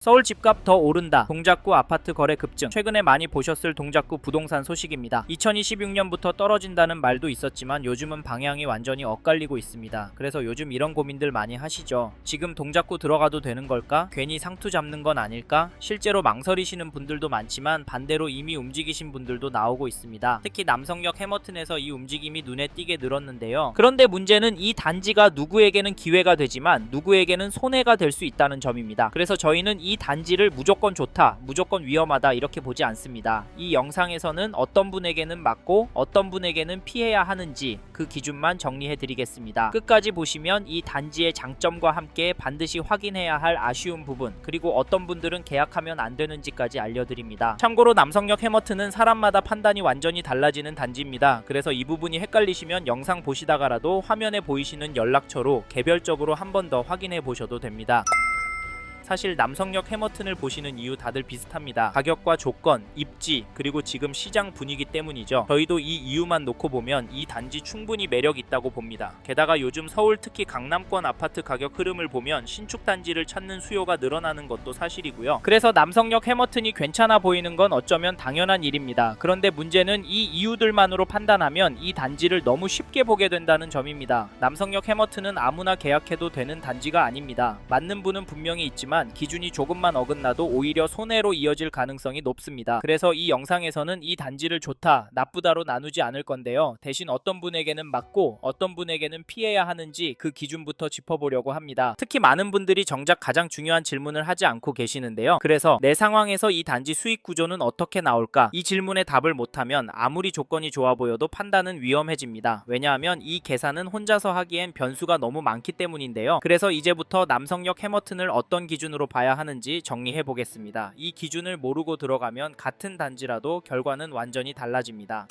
서울 집값 더 오른다. 동작구 아파트 거래 급증. 최근에 많이 보셨을 동작구 부동산 소식입니다. 2026년부터 떨어진다는 말도 있었지만 요즘은 방향이 완전히 엇갈리고 있습니다. 그래서 요즘 이런 고민들 많이 하시죠. 지금 동작구 들어가도 되는 걸까? 괜히 상투 잡는 건 아닐까? 실제로 망설이시는 분들도 많지만 반대로 이미 움직이신 분들도 나오고 있습니다. 특히 남성역 해머튼에서 이 움직임이 눈에 띄게 늘었는데요. 그런데 문제는 이 단지가 누구에게는 기회가 되지만 누구에게는 손해가 될 수 있다는 점입니다. 그래서 저희는 이 단지를 무조건 좋다, 무조건 위험하다 이렇게 보지 않습니다. 이 영상에서는 어떤 분에게는 맞고 어떤 분에게는 피해야 하는지 그 기준만 정리해 드리겠습니다. 끝까지 보시면 이 단지의 장점과 함께 반드시 확인해야 할 아쉬운 부분, 그리고 어떤 분들은 계약하면 안 되는지까지 알려드립니다. 참고로 남성역 해머튼은 사람마다 판단이 완전히 달라지는 단지입니다. 그래서 이 부분이 헷갈리시면 영상 보시다가라도 화면에 보이시는 연락처로 개별적으로 한 번 더 확인해 보셔도 됩니다. 사실 남성역 해머튼을 보시는 이유 다들 비슷합니다. 가격과 조건, 입지, 그리고 지금 시장 분위기 때문이죠. 저희도 이 이유만 놓고 보면 이 단지 충분히 매력 있다고 봅니다. 게다가 요즘 서울 특히 강남권 아파트 가격 흐름을 보면 신축 단지를 찾는 수요가 늘어나는 것도 사실이고요. 그래서 남성역 해머튼이 괜찮아 보이는 건 어쩌면 당연한 일입니다. 그런데 문제는 이 이유들만으로 판단하면 이 단지를 너무 쉽게 보게 된다는 점입니다. 남성역 해머튼은 아무나 계약해도 되는 단지가 아닙니다. 맞는 분은 분명히 있지만 기준이 조금만 어긋나도 오히려 손해로 이어질 가능성이 높습니다. 그래서 이 영상에서는 이 단지를 좋다, 나쁘다로 나누지 않을 건데요. 대신 어떤 분에게는 맞고 어떤 분에게는 피해야 하는지 그 기준부터 짚어보려고 합니다. 특히 많은 분들이 정작 가장 중요한 질문을 하지 않고 계시는데요. 그래서 내 상황에서 이 단지 수익 구조는 어떻게 나올까? 이 질문에 답을 못하면 아무리 조건이 좋아 보여도 판단은 위험해집니다. 왜냐하면 이 계산은 혼자서 하기엔 변수가 너무 많기 때문인데요. 그래서 이제부터 남성역 해머튼을 어떤 기준으로 봐야 하는지 정리해 보겠습니다. 이 기준을 모르고 들어가면 같은 단지라도 결과는 완전히 달라집니다.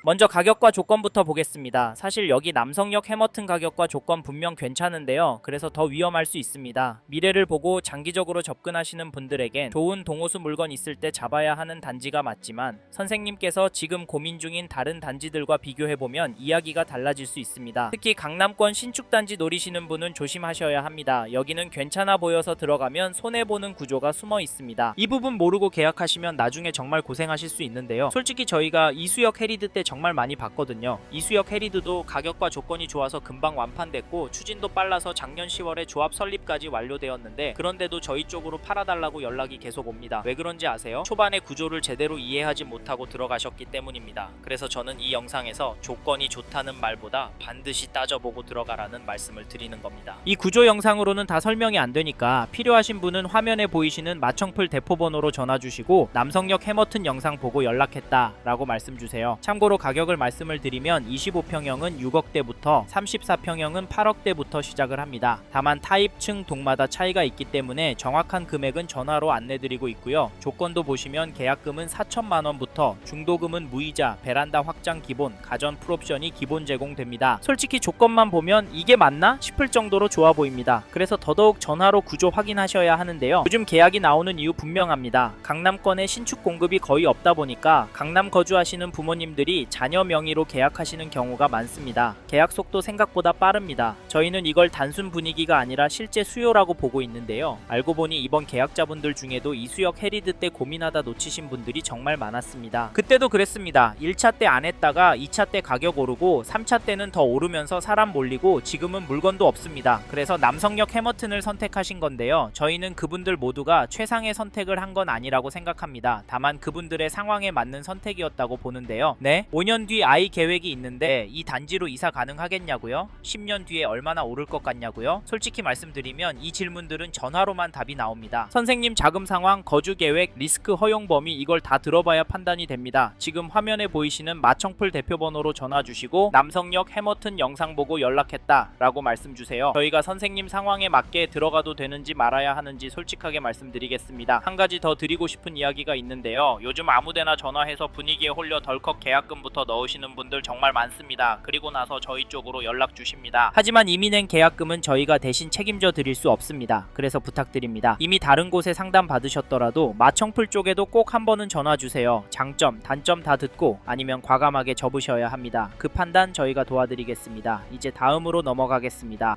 먼저 가격과 조건부터 보겠습니다. 사실 여기 남성역 해머튼 가격과 조건 분명 괜찮은데요. 그래서 더 위험할 수 있습니다. 미래를 보고 장기적으로 접근하시는 분들에겐 좋은 동호수 물건 있을 때 잡아야 하는 단지가 맞지만 선생님께서 지금 고민 중인 다른 단지들과 비교해보면 이야기가 달라질 수 있습니다. 특히 강남권 신축 단지 노리시는 분은 조심하셔야 합니다. 여기는 괜찮아 보여서 들어가면 손해보는 구조가 숨어 있습니다. 이 부분 모르고 계약하시면 나중에 정말 고생하실 수 있는데요. 솔직히 저희가 이수역 해리드 때 정말 많이 봤거든요. 이수역 해리드도 가격과 조건이 좋아서 금방 완판됐고 추진도 빨라서 작년 10월에 조합 설립까지 완료되었는데 그런데도 저희 쪽으로 팔아달라고 연락이 계속 옵니다. 왜 그런지 아세요? 초반에 구조를 제대로 이해하지 못하고 들어가셨기 때문입니다. 그래서 저는 이 영상에서 조건이 좋다는 말보다 반드시 따져보고 들어가라는 말씀을 드리는 겁니다. 이 구조 영상으로는 다 설명이 안 되니까 필요하신 분은 화면에 보이시는 마청풀 대포번호로 전화주시고 남성역 해머튼 영상 보고 연락했다 라고 말씀 주세요. 참고로 가격을 말씀을 드리면 25평형은 6억대부터 34평형은 8억대부터 시작을 합니다. 다만 타입층 동마다 차이가 있기 때문에 정확한 금액은 전화로 안내드리고 있고요. 조건도 보시면 계약금은 4천만원부터 중도금은 무이자, 베란다 확장 기본, 가전 풀옵션이 기본 제공됩니다. 솔직히 조건만 보면 이게 맞나 싶을 정도로 좋아 보입니다. 그래서 더더욱 전화로 구조 확인하셔야 하는데요. 요즘 계약이 나오는 이유 분명합니다. 강남권에 신축 공급이 거의 없다 보니까 강남 거주하시는 부모님들이 자녀 명의로 계약하시는 경우가 많습니다. 계약 속도 생각보다 빠릅니다. 저희는 이걸 단순 분위기가 아니라 실제 수요라고 보고 있는데요. 알고 보니 이번 계약자분들 중에도 이수역 해리드 때 고민하다 놓치신 분들이 정말 많았습니다. 그때도 그랬습니다. 1차 때 안 했다가 2차 때 가격 오르고 3차 때는 더 오르면서 사람 몰리고 지금은 물건도 없습니다. 그래서 남성역 해머튼을 선택하신 건데요. 저희는 그분들 모두가 최상의 선택을 한 건 아니라고 생각합니다. 다만 그분들의 상황에 맞는 선택이었다고 보는데요. 네? 5년 뒤 아이 계획이 있는데 이 단지로 이사 가능하겠냐고요? 10년 뒤에 얼마나 오를 것 같냐고요? 솔직히 말씀드리면 이 질문들은 전화로만 답이 나옵니다. 선생님 자금 상황, 거주 계획, 리스크 허용 범위 이걸 다 들어봐야 판단이 됩니다. 지금 화면에 보이시는 마청풀 대표번호로 전화 주시고 남성역 해머튼 영상 보고 연락했다 라고 말씀 주세요. 저희가 선생님 상황에 맞게 들어가도 되는지 말아야 하는지 솔직하게 말씀드리겠습니다. 한 가지 더 드리고 싶은 이야기가 있는데요. 요즘 아무데나 전화해서 분위기에 홀려 덜컥 계약금부터 넣으시는 분들 정말 많습니다. 그리고 나서 저희 쪽으로 연락 주십니다. 하지만 이미 낸 계약금은 저희가 대신 책임져 드릴 수 없습니다. 그래서 부탁드립니다. 이미 다른 곳에 상담 받으셨더라도 마청풀 쪽에도 꼭 한 번은 전화 주세요. 장점, 단점 다 듣고 아니면 과감하게 접으셔야 합니다. 그 판단 저희가 도와드리겠습니다. 이제 다음으로 넘어가겠습니다.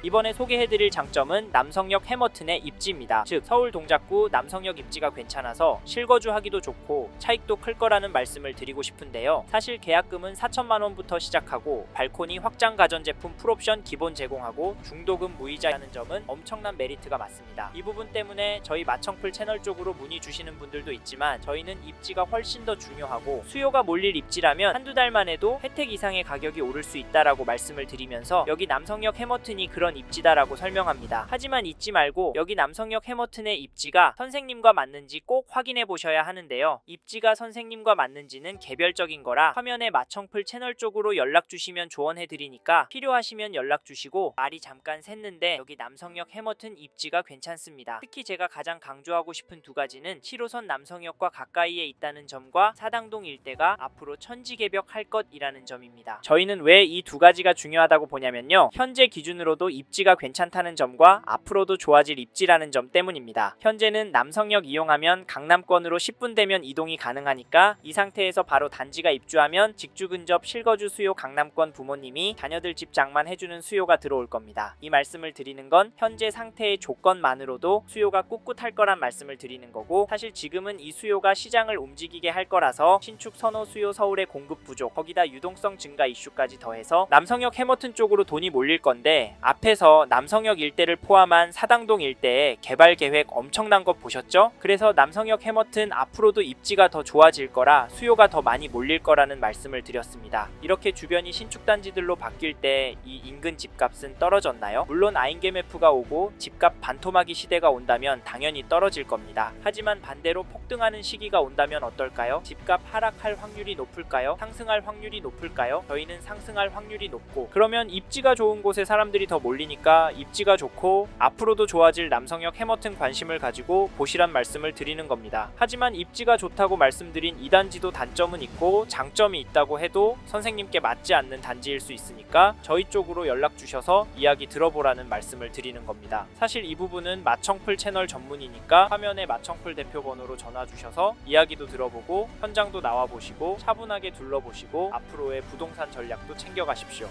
이번에 소개해드릴 장점은 남성역 해머튼의 입지입니다. 즉 서울 동작구 남성역 입지가 괜찮아서 실거주하기도 좋고 차익도 클 거라는 말씀을 드리고 싶은데요. 사실 계약금은 4천만원부터 시작하고 발코니 확장 가전제품 풀옵션 기본 제공하고 중도금 무이자라는 점은 엄청난 메리트가 맞습니다. 이 부분 때문에 저희 마청풀 채널 쪽으로 문의 주시는 분들도 있지만 저희는 입지가 훨씬 더 중요하고 수요가 몰릴 입지라면 한두 달만 해도 혜택 이상의 가격이 오를 수 있다라고 말씀을 드리면서 여기 남성역 해머튼이 그런 입지다라고 설명합니다. 하지만 잊지 말고 여기 남성역 해머튼의 입지가 선생님과 맞는지 꼭 확인해 보셔야 하는데요. 입지가 선생님과 맞는지는 개별적인 거라 화면에 마청풀 채널 쪽으로 연락 주시면 조언해 드리니까 필요하시면 연락 주시고 말이 잠깐 샜는데 여기 남성역 해머튼 입지가 괜찮습니다. 특히 제가 가장 강조하고 싶은 두 가지는 7호선 남성역과 가까이에 있다는 점과 사당동 일대가 앞으로 천지개벽할 것이라는 점입니다. 저희는 왜 이 두 가지가 중요하다고 보냐면요. 현재 기준으로도 입지가 괜찮다는 점과 앞으로도 좋아질 입지라는 점 때문입니다. 현재는 남성역 이용하면 강남권으로 10분 되면 이동이 가능하니까 이 상태에서 바로 단지가 입주하면 직주 근접 실거주 수요 강남권 부모님이 자녀들 집 장만해주는 수요가 들어올 겁니다. 이 말씀을 드리는 건 현재 상태의 조건만으로도 수요가 꿋꿋할 거란 말씀을 드리는 거고 사실 지금은 이 수요가 시장을 움직이게 할 거라서 신축 선호 수요 서울의 공급 부족 거기다 유동성 증가 이슈까지 더해서 남성역 해머튼 쪽으로 돈이 몰릴 건데 앞에서 남성역 일대를 포함한 사당동 일대의 개발 계획 엄청난 거 보셨죠? 그래서 남성역 해머튼 앞으로도 입지가 더 좋아질 거라 수요가 더 많이 몰릴 거라는 말씀을 드렸습니다. 이렇게 주변이 신축 단지들로 바뀔 때 이 인근 집값은 떨어졌나요? 물론 아인게메프가 오고 집값 반토막이 시대가 온다면 당연히 떨어질 겁니다. 하지만 반대로 폭등하는 시기가 온다면 어떨까요? 집값 하락할 확률이 높을까요? 상승할 확률이 높을까요? 저희는 상승할 확률이 높고 그러면 입지가 좋은 곳에 사람들이 더 몰리니까 입지가 좋고 앞으로도 좋아질 남성역 해머튼 관심을 가지고 보시란 말씀을 드리는 겁니다. 하지만 입지가 좋다고 말씀드린 이 단지도 단점은 있고 장점이 있다고 해도 선생님께 맞지 않는 단지일 수 있으니까 저희 쪽으로 연락 주셔서 이야기 들어보라는 말씀을 드리는 겁니다. 사실 이 부분은 마청풀 채널 전문이니까 화면에 마청풀 대표 번호로 전화 주셔서 이야기도 들어보고 현장도 나와보시고 차분하게 둘러보시고 앞으로의 부동산 전략도 챙겨가십시오.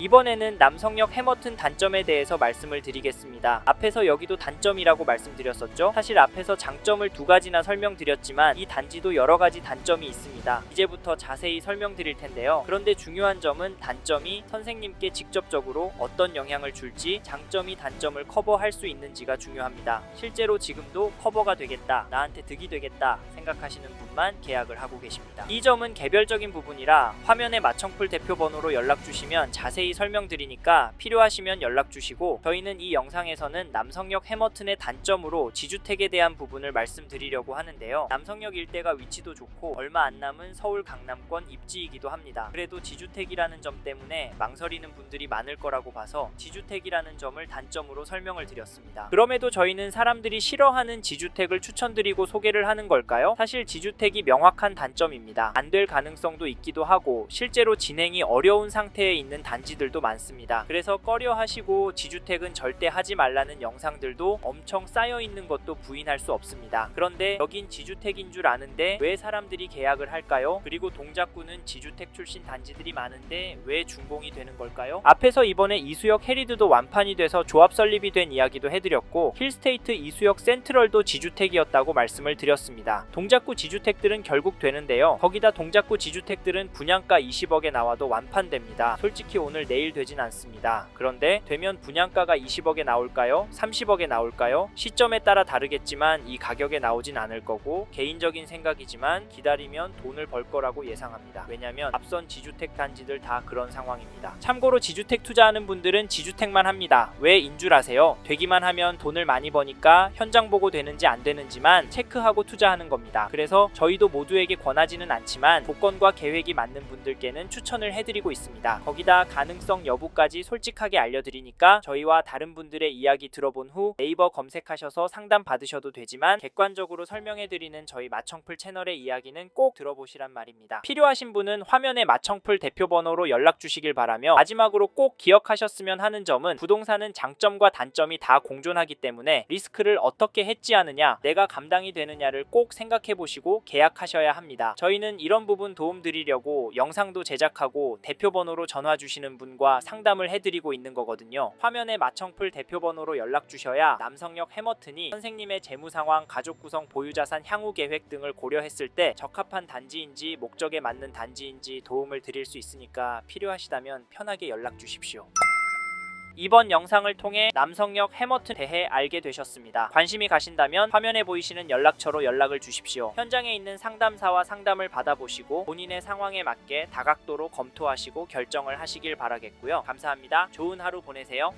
이번에는 남성역 해머튼 단점에 대해서 말씀을 드리겠습니다. 앞에서 여기도 단점이라고 말씀드렸었죠? 사실 앞에서 장점을 두 가지나 설명드렸지만 이 단지도 여러 가지 단점이 있습니다. 이제부터 자세히 설명드릴 텐데요. 그런데 중요한 점은 단점이 선생님께 직접적으로 어떤 영향을 줄지 장점이 단점을 커버할 수 있는지가 중요합니다. 실제로 지금도 커버가 되겠다, 나한테 득이 되겠다 생각하시는 분만 계약을 하고 계십니다. 이 점은 개별적인 부분이라 화면에 마청풀 대표 번호로 연락 주시면 자세히 설명드리니까 필요하시면 연락 주시고 저희는 이 영상에서는 남성역 해머튼의 단점으로 지주택에 대한 부분을 말씀드리려고 하는데요. 남성역 일대가 위치도 좋고 얼마 안 남은 서울 강남권 입지이기도 합니다. 그래도 지주택이라는 점 때문에 망설이는 분들이 많을 거라고 봐서 지주택이라는 점을 단점으로 설명을 드렸습니다. 그럼에도 저희는 사람들이 싫어하는 지주택을 추천드리고 소개를 하는 걸까요? 사실 지주택이 명확한 단점입니다. 안 될 가능성도 있기도 하고 실제로 진행이 어려운 상태에 있는 단지들도 많습니다. 그래서 꺼려 하시고 지주택은 절대 하지 말라는 영상들도 엄청 쌓여 있는 것도 부인할 수 없습니다. 그런데 여긴 지주택인 줄 아는데 왜 사람들이 계약을 할까요? 그리고 동작구는 지주택 출신 단지들이 많은데 왜 준공이 되는 걸까요? 앞에서 이번에 이수역 해리드도 완판이 돼서 조합 설립이 된 이야기도 해드렸고 힐스테이트 이수역 센트럴도 지주택이었다고 말씀을 드렸습니다. 동작구 지주택들은 결국 되는데요. 거기다 동작구 지주택들은 분양가 20억에 나와도 완판됩니다. 솔직히 오늘 내일 되진 않습니다. 그런데 되면 분양가가 20억에 나올까요? 30억에 나올까요? 시점에 따라 다르겠지만 이 가격에 나오진 않을 거고 개인적인 생각이지만 기다리면 돈을 벌 거라고 예상합니다. 왜냐면 앞선 지주택 단지들 다 그런 상황입니다. 참고로 지주택 투자하는 분들은 지주택만 합니다. 왜 인 줄 아세요? 되기만 하면 돈을 많이 버니까 현장 보고 되는지 안 되는지만 체크하고 투자하는 겁니다. 그래서 저희도 모두에게 권하지는 않지만 조건과 계획이 맞는 분들께는 추천을 해드리고 있습니다. 거기다 가능성 여부까지 솔직하게 알려드리니까 저희와 다른 분들의 이야기 들어본 후 네이버 검색하셔서 상담 받으셔도 되지만 객관적으로 설명해드리는 저희 마청풀 채널의 이야기는 꼭 들어보시란 말입니다. 필요하신 분은 화면에 마청풀 대표 번호로 연락 주시길 바라며 마지막으로 꼭 기억하셨으면 하는 점은 부동산은 장점과 단점이 다 공존하기 때문에 리스크를 어떻게 해지하느냐 내가 감당이 되느냐를 꼭 생각해 보시고 계약하셔야 합니다. 저희는 이런 부분 도움 드리려고 영상도 제작하고 대표 번호로 전화 주시는 분과 상담을 해드리고 있는 거거든요. 화면에 마청풀 대표번호로 연락 주셔야 남성역 해머튼이 선생님의 재무 상황, 가족 구성, 보유자산, 향후 계획 등을 고려했을 때 적합한 단지인지 목적에 맞는 단지인지 도움을 드릴 수 있으니까 필요하시다면 편하게 연락 주십시오. 이번 영상을 통해 남성역 해머튼 대해 알게 되셨습니다. 관심이 가신다면 화면에 보이시는 연락처로 연락을 주십시오. 현장에 있는 상담사와 상담을 받아보시고 본인의 상황에 맞게 다각도로 검토하시고 결정을 하시길 바라겠고요. 감사합니다. 좋은 하루 보내세요.